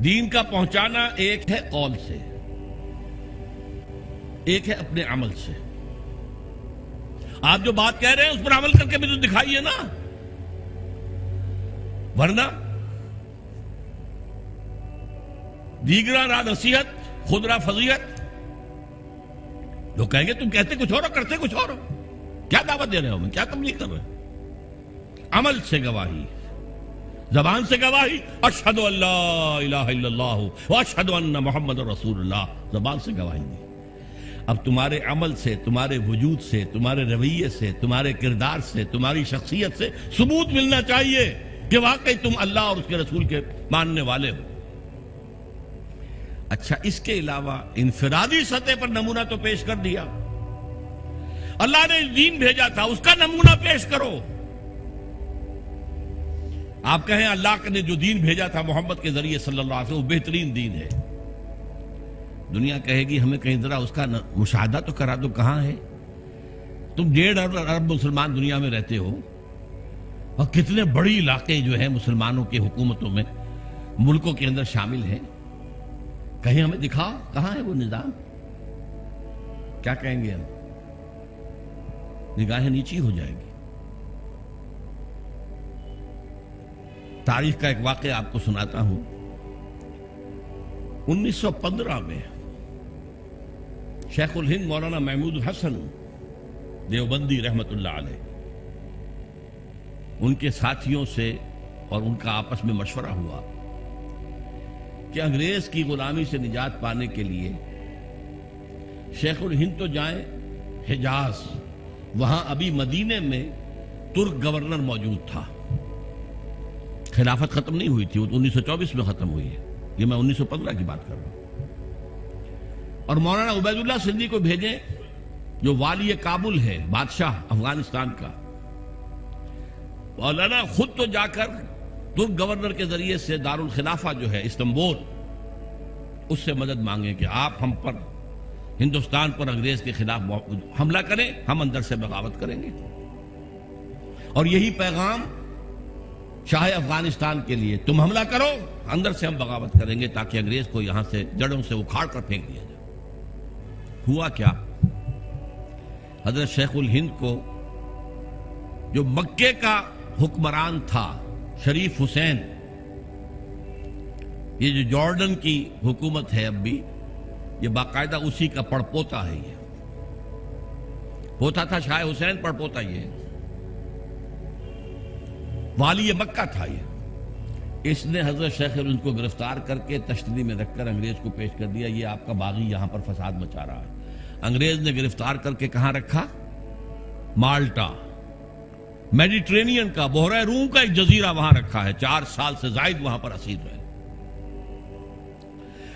دین کا پہنچانا ایک ہے قول سے، ایک ہے اپنے عمل سے۔ آپ جو بات کہہ رہے ہیں اس پر عمل کر کے بھی تو دکھائیے نا، ورنہ دیگرا را نصیحت خود را فضیحت۔ لوگ کہیں گے تم کہتے کچھ اور ہو کرتے کچھ اور ہو، کیا دعوت دے رہے ہو، کیا تبلیغ کر رہے ہیں؟ عمل سے گواہی، زبان سے گواہی، اشہد ان لا الہ الا اللہ واشہد ان محمد رسول اللہ، زبان سے گواہی دی۔ اب تمہارے عمل سے، تمہارے وجود سے، تمہارے رویے سے، تمہارے کردار سے، تمہاری شخصیت سے ثبوت ملنا چاہیے کہ واقعی تم اللہ اور اس کے رسول کے ماننے والے ہو۔ اچھا، اس کے علاوہ انفرادی سطح پر نمونہ تو پیش کر دیا، اللہ نے دین بھیجا تھا اس کا نمونہ پیش کرو۔ آپ کہیں اللہ نے جو دین بھیجا تھا محمد کے ذریعے صلی اللہ علیہ وسلم وہ بہترین دین ہے، دنیا کہے گی ہمیں کہیں ذرا اس کا مشاہدہ تو کرا دو، کہاں ہے؟ تم 1.5 ارب مسلمان دنیا میں رہتے ہو اور کتنے بڑی علاقے جو ہیں مسلمانوں کی حکومتوں میں، ملکوں کے اندر شامل ہیں، کہیں ہمیں دکھاؤ کہاں ہے وہ نظام؟ کیا کہیں گے ہم؟ نگاہیں نیچی ہو جائیں گی۔ تاریخ کا ایک واقعہ آپ کو سناتا ہوں۔ 1915 میں شیخ الہند مولانا محمود الحسن دیوبندی رحمت اللہ علیہ، ان کے ساتھیوں سے اور ان کا آپس میں مشورہ ہوا کہ انگریز کی غلامی سے نجات پانے کے لیے شیخ الہند تو جائیں حجاز، وہاں ابھی مدینے میں ترک گورنر موجود تھا، خلافت ختم نہیں ہوئی تھی، وہ 1924 میں ختم ہوئی ہے، یہ میں 1915 کی بات کر رہا ہوں۔ اور مولانا عبید اللہ سندھی کو بھیجیں جو والی کابل ہے، بادشاہ افغانستان کا، مولانا خود تو جا کر ترک گورنر کے ذریعے سے دارالخلافہ جو ہے استنبول، اس سے مدد مانگیں کہ آپ ہم پر، ہندوستان پر انگریز کے خلاف حملہ کریں، ہم اندر سے بغاوت کریں گے۔ اور یہی پیغام شاہ افغانستان کے لیے، تم حملہ کرو، اندر سے ہم بغاوت کریں گے تاکہ انگریز کو یہاں سے جڑوں سے اکھاڑ کر پھینک دیا جائے۔ ہوا کیا؟ حضرت شیخ الہند کو جو مکے کا حکمران تھا شریف حسین، یہ جو جارڈن کی حکومت ہے اب بھی، یہ باقاعدہ اسی کا پڑپوتا ہے، یہ ہوتا تھا شاہ حسین پڑپوتا، یہ والی مکہ تھا۔ یہ اس نے حضرت شیخ الہند کو گرفتار کر کے تشتری میں رکھ کر انگریز کو پیش کر دیا، یہ آپ کا باغی یہاں پر فساد مچا رہا ہے۔ انگریز نے گرفتار کر کے کہاں رکھا؟ مالٹا، میڈیٹرینین کا، بحیرہ روم کا ایک جزیرہ وہاں رکھا ہے، 4 سال سے زائد وہاں پر اسیر رہے۔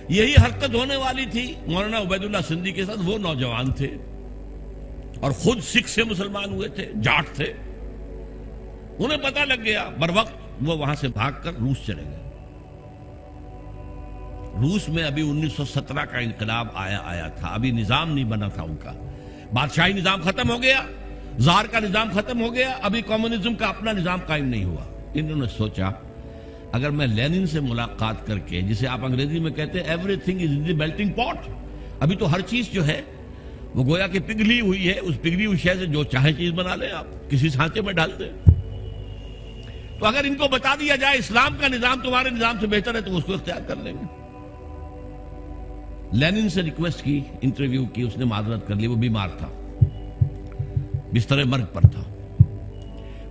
یہی حرکت ہونے والی تھی مولانا عبید اللہ سندھی کے ساتھ، وہ نوجوان تھے اور خود سکھ سے مسلمان ہوئے تھے، جاٹ تھے، انہیں پتہ لگ گیا، بروقت وہ وہاں سے بھاگ کر روس چلے گئے۔ روس میں ابھی 1917 کا انقلاب آیا تھا، ابھی نظام نہیں بنا تھا ان کا، بادشاہی نظام ختم ہو گیا، زار کا نظام ختم ہو گیا، ابھی کمیونزم کا اپنا نظام قائم نہیں ہوا۔ انہوں نے سوچا اگر میں لینن سے ملاقات کر کے، جسے آپ انگریزی میں کہتے ہیں every thing is in the melting پاٹ، ابھی تو ہر چیز جو ہے وہ گویا کہ پگھلی ہوئی ہے، اس پگھلی ہوئی شے سے جو چاہے چیز بنا لیں آپ، کسی سانچے میں ڈال دیں۔ تو اگر ان کو بتا دیا جائے اسلام کا نظام تمہارے نظام سے بہتر ہے تو اس کو اختیار کر لیں گے۔ لینن سے ریکویسٹ کی، انٹرویو کی، اس نے معذرت کر لی، وہ بیمار تھا، بستر مرگ پر تھا۔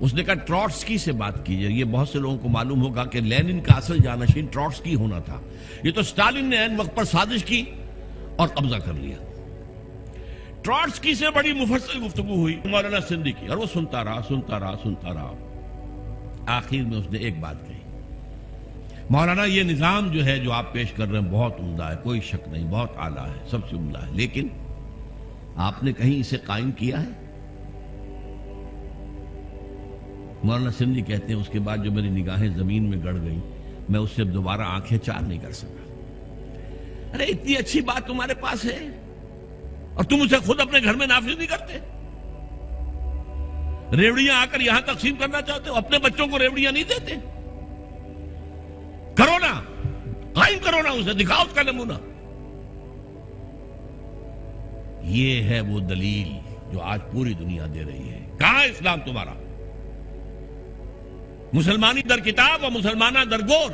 اس نے کہا ٹروٹسکی سے بات کیجئے، یہ بہت سے لوگوں کو معلوم ہوگا کہ لینن کا اصل جانشین ٹروٹسکی ہونا تھا، یہ تو اسٹالن نے عین وقت پر سازش کی اور قبضہ کر لیا۔ ٹروٹسکی سے بڑی مفصل گفتگو ہوئی مولانا سندھی کی، اور وہ سنتا رہا۔ آخر میں اس نے ایک بات کہی، مولانا یہ نظام جو ہے جو آپ پیش کر رہے ہیں بہت عمدہ ہے، کوئی شک نہیں، بہت اعلیٰ ہے، سب سے عمدہ ہے، لیکن آپ نے کہیں اسے قائم کیا ہے؟ مولانا سندھی کہتے ہیں اس کے بعد جو میری نگاہیں زمین میں گڑ گئیں، میں اس سے دوبارہ آنکھیں چار نہیں کر سکا۔ ارے اتنی اچھی بات تمہارے پاس ہے اور تم اسے خود اپنے گھر میں نافذ نہیں کرتے؟ ریوڑیاں آ کر یہاں تقسیم کرنا چاہتے ہو، اپنے بچوں کو ریوڑیاں نہیں دیتے؟ کرو نا، قائم کرو نا اسے, دکھاؤ اس کا نمونہ. یہ ہے وہ دلیل جو آج پوری دنیا دے رہی ہے. کہاں ہے اسلام تمہارا؟ مسلمانی در کتاب اور مسلمانہ در گور.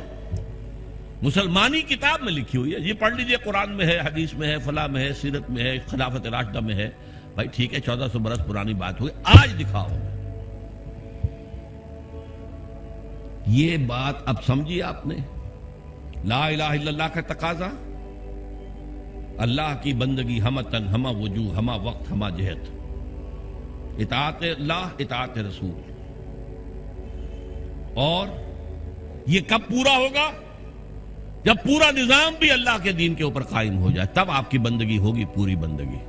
مسلمانی کتاب میں لکھی ہوئی ہے, یہ پڑھ لیجئے, قرآن میں ہے, حدیث میں ہے, فلاں میں ہے, سیرت میں ہے, خلافت راشدہ میں ہے. بھائی ٹھیک ہے, 1400 برس پرانی بات ہوئی, آج دکھاؤ. یہ بات اب سمجھی آپ نے؟ لا الہ الا اللہ کا تقاضا, اللہ کی بندگی ہمہ تن, ہمہ وجوہ, ہمہ وقت, ہمہ جہت, اطاعت اللہ, اطاعت رسول. اور یہ کب پورا ہوگا؟ جب پورا نظام بھی اللہ کے دین کے اوپر قائم ہو جائے, تب آپ کی بندگی ہوگی پوری بندگی.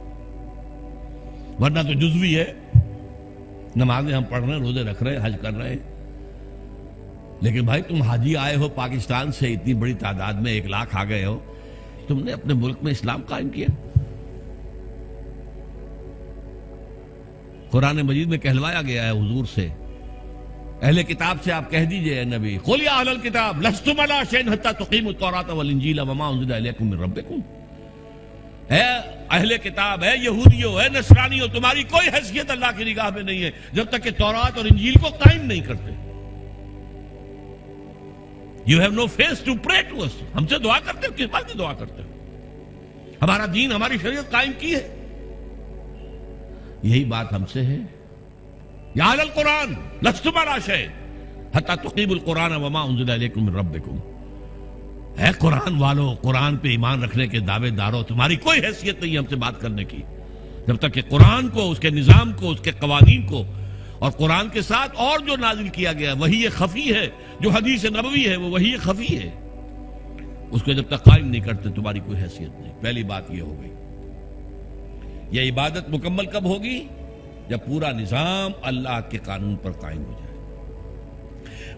ورنہ تو جزوی ہے. نمازیں ہم پڑھ رہے ہیں, روزے رکھ رہے ہیں, حج کر رہے ہیں, لیکن بھائی تم حاجی آئے ہو پاکستان سے, اتنی بڑی تعداد میں 1 لاکھ آ گئے ہو, تم نے اپنے ملک میں اسلام قائم کیا. قرآن مجید میں کہلوایا گیا ہے حضور سے, اہل کتاب سے آپ کہہ دیجئے اے نبی, قل یا اہل الکتاب لستم علی شیء حتی تقیموا التوراۃ والانجیل وما انزل الیکم من ربکم. اے اہل کتاب, اے یہودیوں, اے نصرانیوں, تمہاری کوئی حیثیت اللہ کی نگاہ میں نہیں ہے جب تک کہ تورات اور انجیل کو قائم نہیں کرتے. You have no face to pray to us. ہم سے دعا کرتے ہو, کس بات کی دعا کرتے ہو؟ ہمارا دین, ہماری شریعت قائم کی ہے. یہی بات ہم سے ہے. یا اہل القرآن لستم علی شیء حتی تقیموا القرآن وما انزل الیکم من ربکم. اے قرآن والو, قرآن پہ ایمان رکھنے کے دعوے دارو, تمہاری کوئی حیثیت نہیں ہم سے بات کرنے کی جب تک کہ قرآن کو, اس کے نظام کو, اس کے قوانین کو, اور قرآن کے ساتھ اور جو نازل کیا گیا وہی خفی ہے, جو حدیث نبوی ہے وہ وہی خفی ہے, اس کو جب تک قائم نہیں کرتے تمہاری کوئی حیثیت نہیں. پہلی بات یہ ہو گئی. یہ عبادت مکمل کب ہوگی؟ جب پورا نظام اللہ کے قانون پر قائم ہو جائے.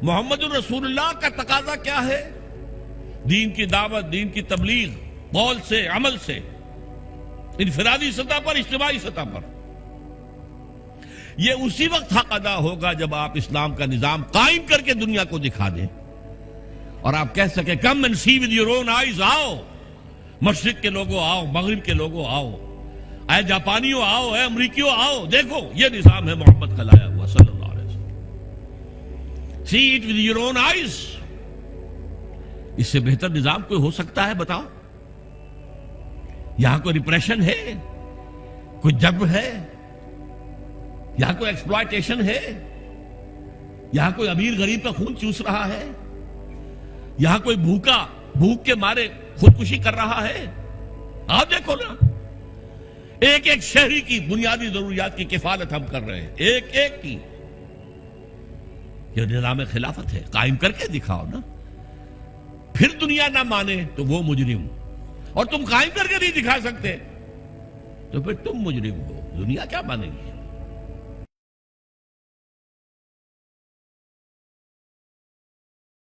محمد الرسول اللہ کا تقاضا کیا ہے؟ دین کی دعوت, دین کی تبلیغ, قول سے, عمل سے, انفرادی سطح پر, اجتماعی سطح پر. یہ اسی وقت حق ادا ہوگا جب آپ اسلام کا نظام قائم کر کے دنیا کو دکھا دیں اور آپ کہہ سکیں come and see with your own eyes, آؤ مشرق کے لوگوں آؤ, مغرب کے لوگوں آؤ, اے جاپانیوں آؤ, اے امریکیوں آؤ, دیکھو یہ نظام ہے محمد کا لایا ہوا صلی اللہ علیہ وسلم. See it with your own eyes. اس سے بہتر نظام کوئی ہو سکتا ہے؟ بتاؤ. یہاں کوئی ریپریشن ہے, کوئی جبر ہے, یہاں کوئی ایکسپلائٹیشن ہے, یہاں کوئی امیر غریب کا خون چوس رہا ہے, یہاں کوئی بھوک کے مارے خودکشی کر رہا ہے؟ آپ دیکھو نا, ایک ایک شہری کی بنیادی ضروریات کی کفالت ہم کر رہے ہیں, ایک ایک کی. یہ نظام خلافت ہے, قائم کر کے دکھاؤ نا. پھر دنیا نہ مانے تو وہ مجرم, اور تم قائم کر کے نہیں دکھا سکتے تو پھر تم مجرم ہو, دنیا کیا مانے گی؟